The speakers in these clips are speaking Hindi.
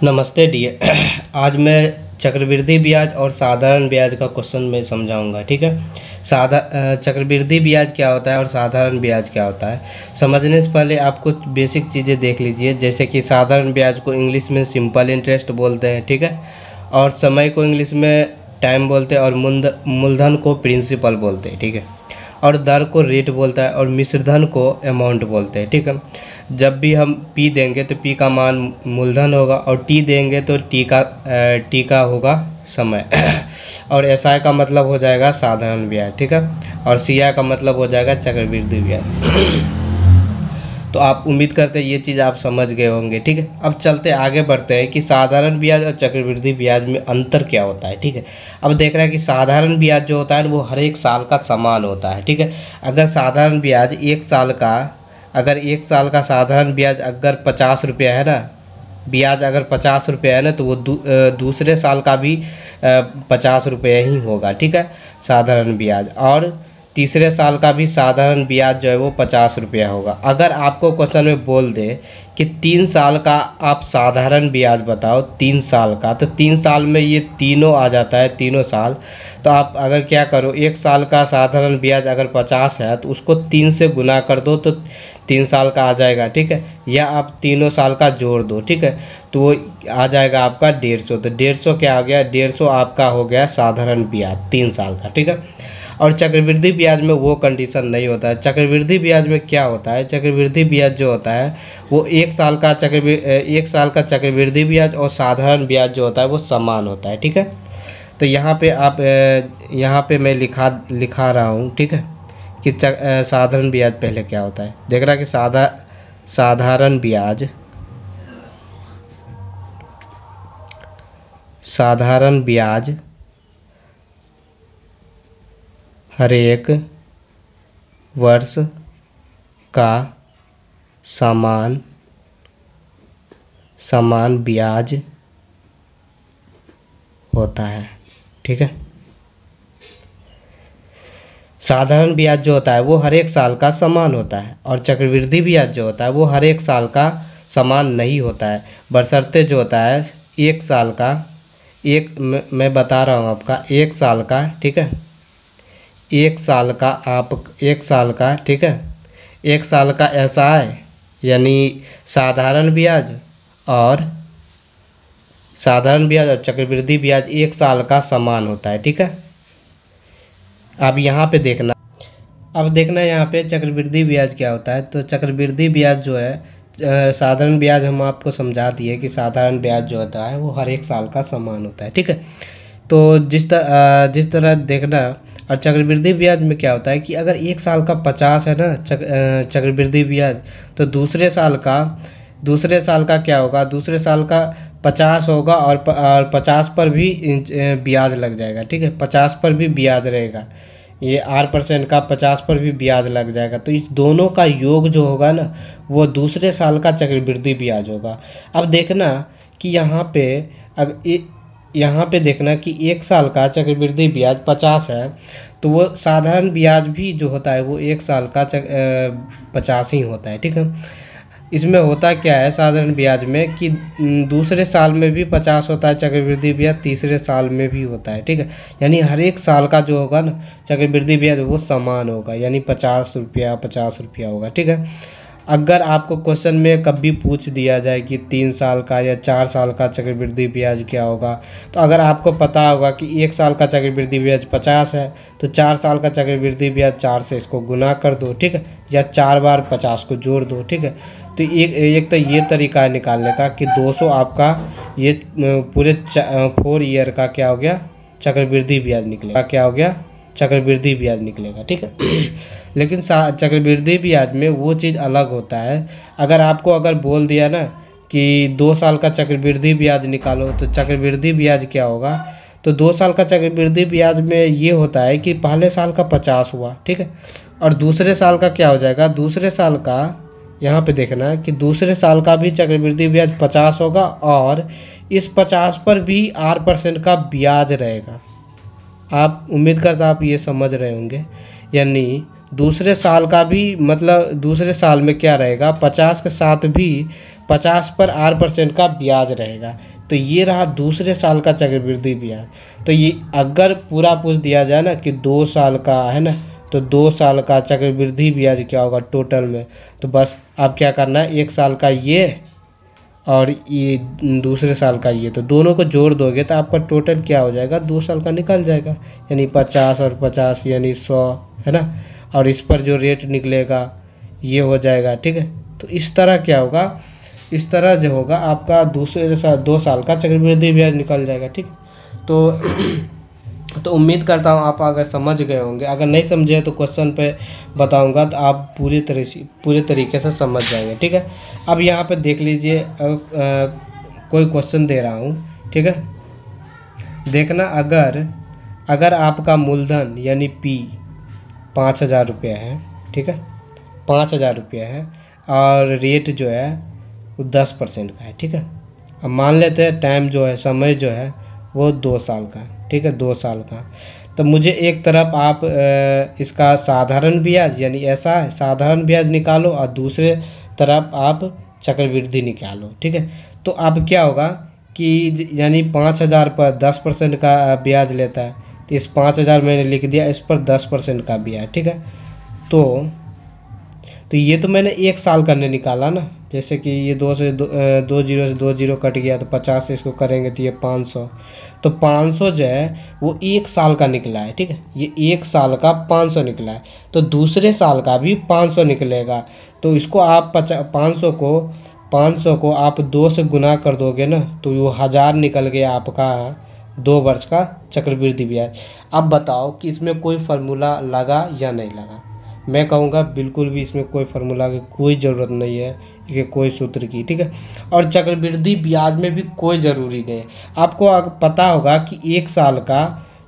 नमस्ते डियर। आज मैं चक्रवृद्धि ब्याज और साधारण ब्याज का क्वेश्चन में समझाऊंगा। ठीक है। चक्रवृद्धि ब्याज क्या होता है और साधारण ब्याज क्या होता है, समझने से पहले आप कुछ बेसिक चीज़ें देख लीजिए। जैसे कि साधारण ब्याज को इंग्लिश में सिंपल इंटरेस्ट बोलते हैं, ठीक है, और समय को इंग्लिश में टाइम बोलते हैं, और मूलधन को प्रिंसिपल बोलते हैं, ठीक है, और दर को रेट बोलता है, और मिश्रधन को अमाउंट बोलते हैं, ठीक है। जब भी हम पी देंगे तो पी का मान मूलधन होगा, और टी देंगे तो टी का होगा समय और एस आई का मतलब हो जाएगा साधारण ब्याज, ठीक है, और सी आई का मतलब हो जाएगा चक्रवृद्धि ब्याज। तो आप उम्मीद करते हैं ये चीज़ आप समझ गए होंगे, ठीक है। अब चलते आगे बढ़ते हैं कि साधारण ब्याज और चक्रवृद्धि ब्याज में अंतर क्या होता है, ठीक है। अब देख रहे हैं कि साधारण ब्याज जो होता है वो हर एक साल का समान होता है, ठीक है। अगर साधारण ब्याज एक साल का साधारण ब्याज अगर 50 रुपया है ना, ब्याज अगर 50 रुपया है ना, तो वो दूसरे साल का भी 50 रुपया ही होगा, ठीक है, साधारण ब्याज। और तीसरे साल का भी साधारण ब्याज जो है वो 50 रुपया होगा। अगर आपको क्वेश्चन में बोल दे कि 3 साल का आप साधारण ब्याज बताओ, 3 साल का, तो 3 साल में ये तीनों आ जाता है, तीनों साल। तो आप अगर क्या करो, एक साल का साधारण ब्याज अगर 50 है तो उसको 3 से गुना कर दो तो 3 साल का आ जाएगा, ठीक है, या आप तीनों साल का जोड़ दो, ठीक है, तो वो आ जाएगा आपका 150। तो 150 क्या हो गया, 150 आपका हो गया साधारण ब्याज 3 साल का, ठीक है। और चक्रवृद्धि ब्याज में वो कंडीशन नहीं होता है। चक्रवृद्धि ब्याज में क्या होता है, चक्रवृद्धि ब्याज जो होता है वो एक साल का चक्रवृद्धि ब्याज और साधारण ब्याज जो होता है वो समान होता है, ठीक है। तो यहाँ पे मैं लिखा रहा हूँ, ठीक है, कि साधारण ब्याज पहले क्या होता है। देख रहा है कि साधारण ब्याज हर एक वर्ष का समान ब्याज होता है, ठीक है। साधारण ब्याज जो होता है वो हर एक साल का समान होता है, और चक्रवृद्धि ब्याज जो होता है वो हर एक साल का समान नहीं होता है, बशर्ते जो होता है एक साल का, मैं बता रहा हूँ आपका, एक साल का, ठीक है, एक साल का, ठीक है, एक साल का एसआई यानी साधारण ब्याज और चक्रवृद्धि ब्याज एक साल का समान होता है, ठीक है। अब यहाँ पे देखना यहाँ पे चक्रवृद्धि ब्याज क्या होता है। तो चक्रवृद्धि ब्याज जो है, साधारण ब्याज हम आपको समझा दिए कि साधारण ब्याज जो होता है वो हर एक साल का समान होता है, ठीक है। तो जिस तरह देखना, और चक्रवृद्धि ब्याज में क्या होता है कि अगर एक साल का 50 है ना चक्रवृद्धि ब्याज, तो दूसरे साल का क्या होगा, दूसरे साल का 50 होगा, और 50 पर भी ब्याज लग जाएगा, ठीक है, 50 पर भी ब्याज रहेगा, ये 8% का 50 पर भी ब्याज लग जाएगा। तो इस दोनों का योग जो होगा ना वो दूसरे साल का चक्रवृद्धि ब्याज होगा। अब देखना कि यहाँ पे देखना कि एक साल का चक्रवृद्धि ब्याज 50 है, तो वो साधारण ब्याज भी जो होता है वो एक साल का 50 ही होता है, ठीक है। इसमें होता क्या है साधारण ब्याज में कि दूसरे साल में भी 50 होता है चक्रवृद्धि ब्याज, तीसरे साल में भी होता है, ठीक है, यानी हर एक साल का जो होगा ना चक्रवृद्धि ब्याज वो समान होगा, यानी 50 रुपया होगा, ठीक है। अगर आपको क्वेश्चन में कभी पूछ दिया जाए कि 3 साल का या 4 साल का चक्रवृद्धि ब्याज क्या होगा, तो अगर आपको पता होगा कि एक साल का चक्रवृद्धि ब्याज 50 है तो 4 साल का चक्रवृद्धि ब्याज 4 से इसको गुना कर दो, ठीक है, या 4 बार 50 को जोड़ दो, ठीक है। तो एक तो ये तरीका है निकालने का कि 200 आपका ये पूरे 4 ईयर का क्या हो गया चक्रवृद्धि ब्याज निकलेगा, क्या हो गया चक्रवृद्धि ब्याज निकलेगा, ठीक है। लेकिन चक्रवृद्धि ब्याज में वो चीज़ अलग होता है। अगर बोल दिया ना कि 2 साल का चक्रवृद्धि ब्याज निकालो, तो चक्रवृद्धि ब्याज क्या होगा, तो 2 साल का चक्रवृद्धि ब्याज में ये होता है कि पहले साल का 50 हुआ, ठीक है, और दूसरे साल का क्या हो जाएगा, दूसरे साल का यहाँ पे देखना है कि दूसरे साल का भी चक्रवृद्धि ब्याज 50 होगा, और इस 50 पर भी 8% का ब्याज रहेगा। आप उम्मीद करता आप ये समझ रहे होंगे, यानी दूसरे साल का भी मतलब दूसरे साल में क्या रहेगा 50 के साथ भी 50 पर 8% का ब्याज रहेगा। तो ये रहा दूसरे साल का चक्रवृद्धि ब्याज। तो ये अगर पूरा पूछ दिया जाए ना कि 2 साल का है ना, तो 2 साल का चक्रवृद्धि ब्याज क्या होगा टोटल में, तो बस आप क्या करना है, 1 साल का ये और ये दूसरे साल का ये, तो दोनों को जोड़ दोगे तो आपका टोटल क्या हो जाएगा, 2 साल का निकल जाएगा। यानी 50 और 50 यानी 100 है ना, और इस पर जो रेट निकलेगा ये हो जाएगा। ठीक है, तो इस तरह क्या होगा, इस तरह जो होगा आपका दूसरे साल 2 साल का चक्रवृद्धि ब्याज निकल जाएगा। ठीक, तो उम्मीद करता हूँ आप अगर समझ गए होंगे। अगर नहीं समझे तो क्वेश्चन पे बताऊंगा तो आप पूरे तरीके से समझ जाएंगे। ठीक है, अब यहाँ पे देख लीजिए, कोई क्वेश्चन दे रहा हूँ। ठीक है, देखना, अगर आपका मूलधन यानी P 5,000 रुपये है। ठीक है, 5,000 रुपये है और रेट जो है वो 10% का है। ठीक है, अब मान लेते हैं टाइम जो है, समय जो है वो 2 साल का। ठीक है, 2 साल का। तो मुझे एक तरफ आप इसका साधारण ब्याज यानी ऐसा है साधारण ब्याज निकालो और दूसरे तरफ आप चक्रवृद्धि निकालो। ठीक है, तो अब क्या होगा कि यानी 5,000 पर 10% का ब्याज लेता है, तो इस 5,000 मैंने लिख दिया, इस पर 10% का ब्याज। ठीक है, तो ये तो मैंने 1 साल का नहीं निकाला ना, जैसे कि ये 2 जीरो से 2 जीरो कट गया तो 50 से इसको करेंगे तो ये 500, तो 500 जो है वो 1 साल का निकला है। ठीक है, ये 1 साल का 500 निकला है, तो दूसरे साल का भी 500 निकलेगा। तो इसको आप 500 को आप 2 से गुना कर दोगे ना, तो वो 1000 निकल गया आपका 2 वर्ष का चक्रवृद्धि ब्याज। अब बताओ कि इसमें कोई फार्मूला लगा या नहीं लगा। मैं कहूँगा बिल्कुल भी इसमें कोई फार्मूला की कोई ज़रूरत नहीं है, कि कोई सूत्र की। ठीक है, और चक्रवृद्धि ब्याज में भी कोई ज़रूरी नहीं है। आपको पता होगा कि 1 साल का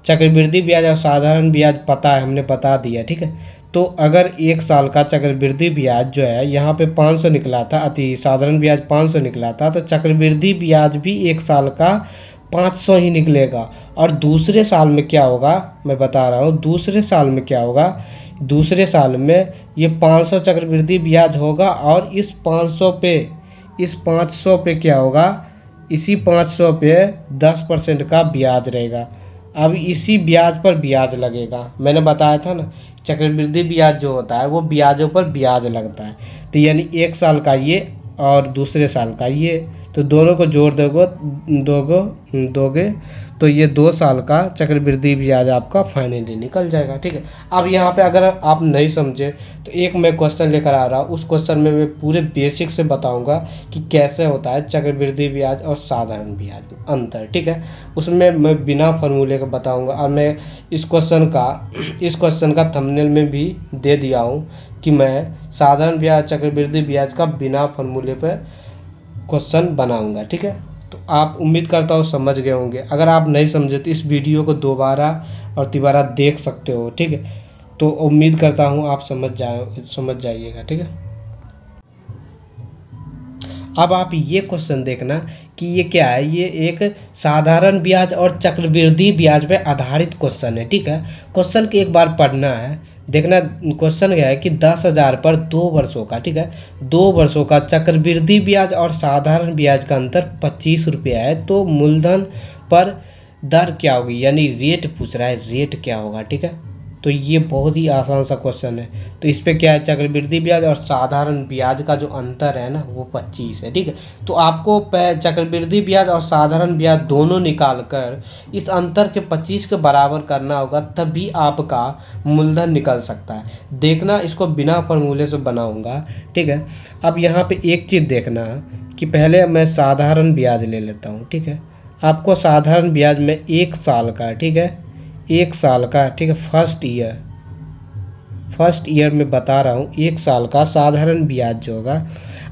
चक्रवृद्धि ब्याज और साधारण ब्याज पता है, हमने बता दिया। ठीक है, तो अगर 1 साल का चक्रवृद्धि ब्याज जो है यहाँ पे 500 निकला था, अति साधारण ब्याज 500 निकला था, तो चक्रवृद्धि ब्याज भी 1 साल का 500 ही निकलेगा। और दूसरे साल में क्या होगा मैं बता रहा हूँ, दूसरे साल में क्या होगा, दूसरे साल में ये 500 चक्रवृद्धि ब्याज होगा और इस 500 पे क्या होगा, इसी 500 पे 10% का ब्याज रहेगा। अब इसी ब्याज पर ब्याज लगेगा। मैंने बताया था ना, चक्रवृद्धि ब्याज जो होता है वो ब्याजों पर ब्याज लगता है। तो यानी 1 साल का ये और दूसरे साल का ये, तो दोनों को जोड़ दोगे तो ये 2 साल का चक्रवृद्धि ब्याज आपका फाइनली निकल जाएगा। ठीक है, अब यहाँ पे अगर आप नहीं समझे तो एक मैं क्वेश्चन लेकर आ रहा हूँ, उस क्वेश्चन में मैं पूरे बेसिक से बताऊँगा कि कैसे होता है चक्रवृद्धि ब्याज और साधारण ब्याज अंतर। ठीक है, उसमें मैं बिना फार्मूले का बताऊँगा। और मैं इस क्वेश्चन का थंबनेल में भी दे दिया हूँ कि मैं साधारण ब्याज चक्रवृद्धि ब्याज का बिना फार्मूले पर क्वेश्चन बनाऊँगा। ठीक है, तो आप उम्मीद करता हूँ समझ गए होंगे। अगर आप नहीं समझे तो इस वीडियो को दोबारा और तिबारा देख सकते हो। ठीक है, तो उम्मीद करता हूँ आप समझ जाइएगा। ठीक है, अब आप ये क्वेश्चन देखना कि ये क्या है, ये एक साधारण ब्याज और चक्रवृद्धि ब्याज पे आधारित क्वेश्चन है। ठीक है, क्वेश्चन के एक बार पढ़ना है, देखना क्वेश्चन क्या है कि 10,000 पर 2 वर्षों का, ठीक है, 2 वर्षों का चक्रवृद्धि ब्याज और साधारण ब्याज का अंतर 25 रुपया है, तो मूलधन पर दर क्या होगी, यानी रेट पूछ रहा है, रेट क्या होगा। ठीक है, तो ये बहुत ही आसान सा क्वेश्चन है। तो इस पे क्या है, चक्रवृद्धि ब्याज और साधारण ब्याज का जो अंतर है ना वो 25 है। ठीक है, तो आपको चक्रवृद्धि ब्याज और साधारण ब्याज दोनों निकाल कर इस अंतर के 25 के बराबर करना होगा, तभी आपका मूलधन निकल सकता है। देखना, इसको बिना फॉर्मूले से बनाऊंगा। ठीक है, अब यहाँ पे एक चीज़ देखना कि पहले मैं साधारण ब्याज ले लेता हूँ। ठीक है, आपको साधारण ब्याज में 1 साल का, ठीक है, 1 साल का, ठीक है, फर्स्ट ईयर में बता रहा हूँ, 1 साल का साधारण ब्याज जो होगा।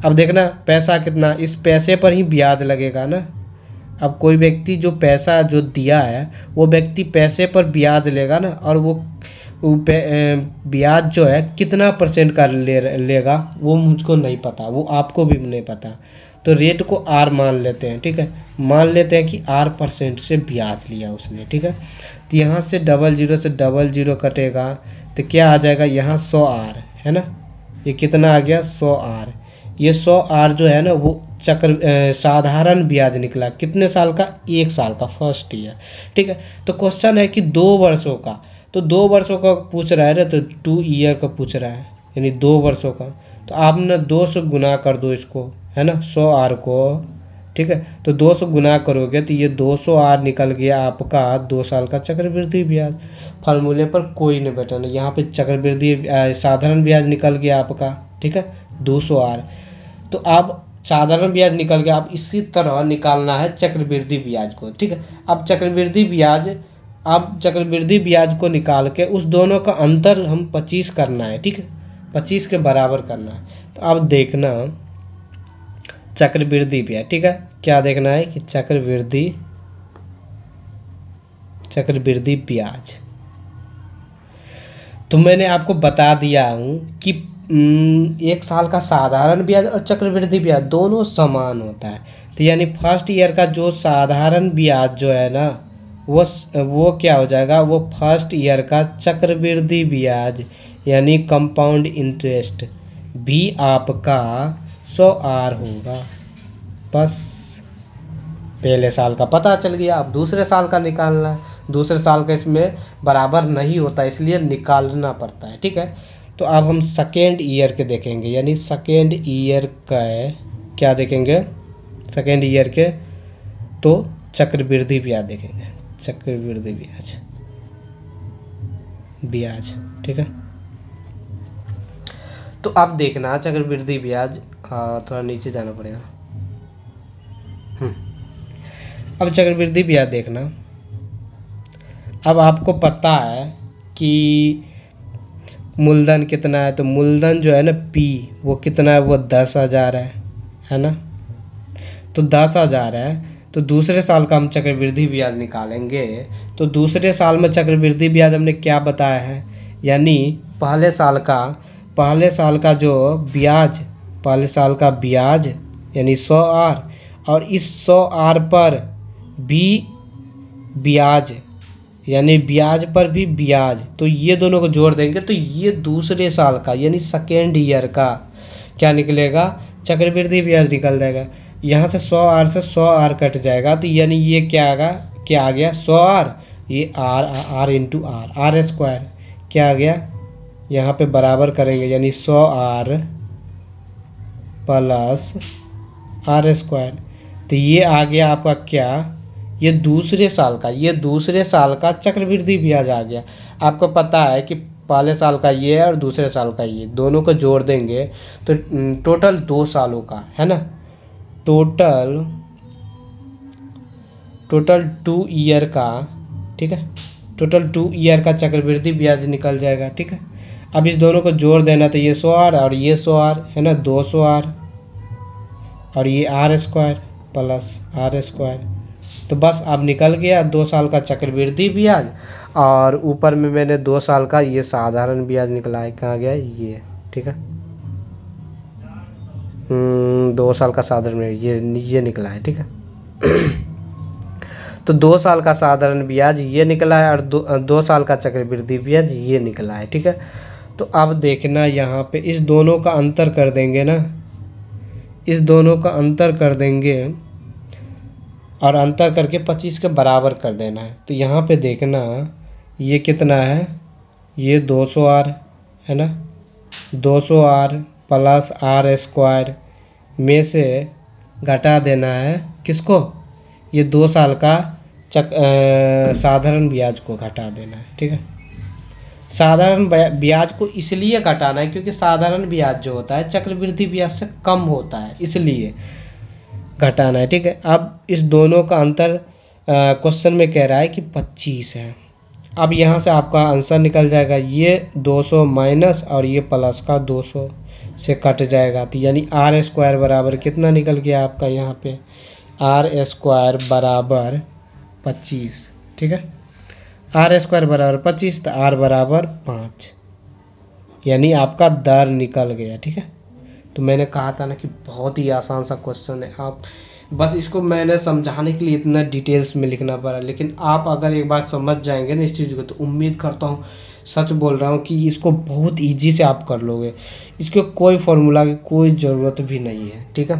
अब देखना पैसा कितना, इस पैसे पर ही ब्याज लगेगा ना। अब कोई व्यक्ति जो पैसा जो दिया है वो व्यक्ति पैसे पर ब्याज लेगा ना, और वो ब्याज जो है कितना % का लेगा वो मुझको नहीं पता, वो आपको भी नहीं पता। तो रेट को R मान लेते हैं। ठीक है, मान लेते हैं कि R% से ब्याज लिया उसने। ठीक है, तो यहाँ से 00 से 00 कटेगा तो क्या आ जाएगा, यहाँ 100R है ना, ये कितना आ गया 100R। ये 100R जो है ना वो साधारण ब्याज निकला कितने साल का, 1 साल का, फर्स्ट ईयर। ठीक है, तो क्वेश्चन है कि 2 वर्षों का, तो 2 वर्षों का पूछ रहा है ना, तो 2 ईयर का पूछ रहा है, यानी 2 वर्षों का। तो आप ना 2 से गुना कर दो इसको, है ना, 100 आर को। ठीक है, तो 2 से गुना करोगे तो ये 200 आर निकल गया आपका 2 साल का चक्रवृद्धि ब्याज। फार्मूले पर कोई नहीं बैठाना, यहाँ पे चक्रवृद्धि साधारण ब्याज निकल गया आपका। ठीक है, 200 आर। तो अब साधारण ब्याज निकल गया, अब इसी तरह निकालना है चक्रवृद्धि ब्याज को। ठीक है, अब चक्रवृद्धि ब्याज को निकाल के उस दोनों का अंतर हम 25 करना है। ठीक है, 25 के बराबर करना है। तो अब देखना चक्रवृद्धि ब्याज। ठीक है, क्या देखना है कि चक्रवृद्धि ब्याज। तो मैंने आपको बता दिया हूँ कि 1 साल का साधारण ब्याज और चक्रवृद्धि ब्याज दोनों समान होता है। तो यानी फर्स्ट ईयर का जो साधारण ब्याज जो है ना, वो क्या हो जाएगा, वो फर्स्ट ईयर का चक्रवृद्धि ब्याज यानी कंपाउंड इंटरेस्ट भी आपका 100 आर होगा। बस पहले साल का पता चल गया, अब दूसरे साल का निकालना है। दूसरे साल का इसमें बराबर नहीं होता, इसलिए निकालना पड़ता है। ठीक है, तो अब हम सेकेंड ईयर के देखेंगे, यानी सेकेंड ईयर का क्या देखेंगे, सेकेंड ईयर के तो चक्रवृद्धि ब्याज देखेंगे, चक्रवृद्धि ब्याज। ठीक है, तो अब देखना चक्रवृद्धि ब्याज, थोड़ा नीचे जाना पड़ेगा। अब चक्रवृद्धि ब्याज देखना। अब आपको पता है कि मूलधन कितना है, तो मूलधन जो है ना P वो कितना है, वो 10,000 है ना। तो 10,000 है, तो दूसरे साल का हम चक्रवृद्धि ब्याज निकालेंगे। तो दूसरे साल में चक्रवृद्धि ब्याज हमने क्या बताया है, यानी पहले साल का जो ब्याज, पहले साल का ब्याज यानी 100 आर, और इस 100 आर पर भी ब्याज यानी ब्याज पर भी ब्याज, तो ये दोनों को जोड़ देंगे तो ये दूसरे साल का यानी सेकेंड ईयर का क्या निकलेगा, चक्रवृद्धि ब्याज निकल जाएगा। यहाँ से 100 आर से 100 आर कट जाएगा, तो यानी ये क्या आ गया 100 आर, ये आर इंटू आर स्क्वायर क्या आ गया, यहाँ पे बराबर करेंगे, यानी 100 आर प्लस आर स्क्वायर। तो ये आ गया आपका क्या, ये दूसरे साल का चक्रवृद्धि ब्याज आ गया। आपको पता है कि पहले साल का ये और दूसरे साल का ये, दोनों को जोड़ देंगे तो टोटल 2 सालों का है ना, टोटल 2 ईयर का। ठीक है, टोटल 2 ईयर का चक्रवृद्धि ब्याज निकल जाएगा। ठीक है, अब इस दोनों को जोड़ देना, तो ये 100 आर और ये 100 आर है ना, 200 आर और ये R square plus R square. तो बस अब निकल गया 2 साल का चक्रवृद्धि ब्याज, और ऊपर में मैंने 2 साल का ये साधारण ब्याज निकला है, कहाँ गया ये। ठीक है, 2 साल का साधारण ये निकला है। ठीक है, तो 2 साल का साधारण ब्याज ये निकला है और 2 साल का चक्रवृद्धि ब्याज ये निकला है। ठीक है, तो अब देखना यहाँ पे इस दोनों का अंतर कर देंगे ना, इस दोनों का अंतर कर देंगे और अंतर करके 25 के बराबर कर देना है। तो यहाँ पे देखना ये कितना है, ये 200 आर है ना, 200 आर प्लस आर स्क्वायर में से घटा देना है किसको, ये 2 साल का साधारण ब्याज को घटा देना है। ठीक है, साधारण ब्याज को इसलिए घटाना है क्योंकि साधारण ब्याज जो होता है चक्रवृद्धि ब्याज से कम होता है, इसलिए घटाना है। ठीक है, अब इस दोनों का अंतर क्वेश्चन में कह रहा है कि 25 है। अब यहाँ से आपका आंसर निकल जाएगा, ये 200 माइनस और ये प्लस का 200 से कट जाएगा, तो यानी आर स्क्वायर बराबर कितना निकल गया आपका, यहाँ पे आर स्क्वायर बराबर 25। ठीक है, आर स्क्वायर बराबर 25, तो आर बराबर 5, यानी आपका दर निकल गया। ठीक है, तो मैंने कहा था ना कि बहुत ही आसान सा क्वेश्चन है, आप बस इसको मैंने समझाने के लिए इतना डिटेल्स में लिखना पड़ा, लेकिन आप अगर एक बार समझ जाएंगे ना इस चीज़ को, तो उम्मीद करता हूँ, सच बोल रहा हूँ कि इसको बहुत ईजी से आप कर लोगे। इसके कोई फॉर्मूला की कोई ज़रूरत भी नहीं है। ठीक है।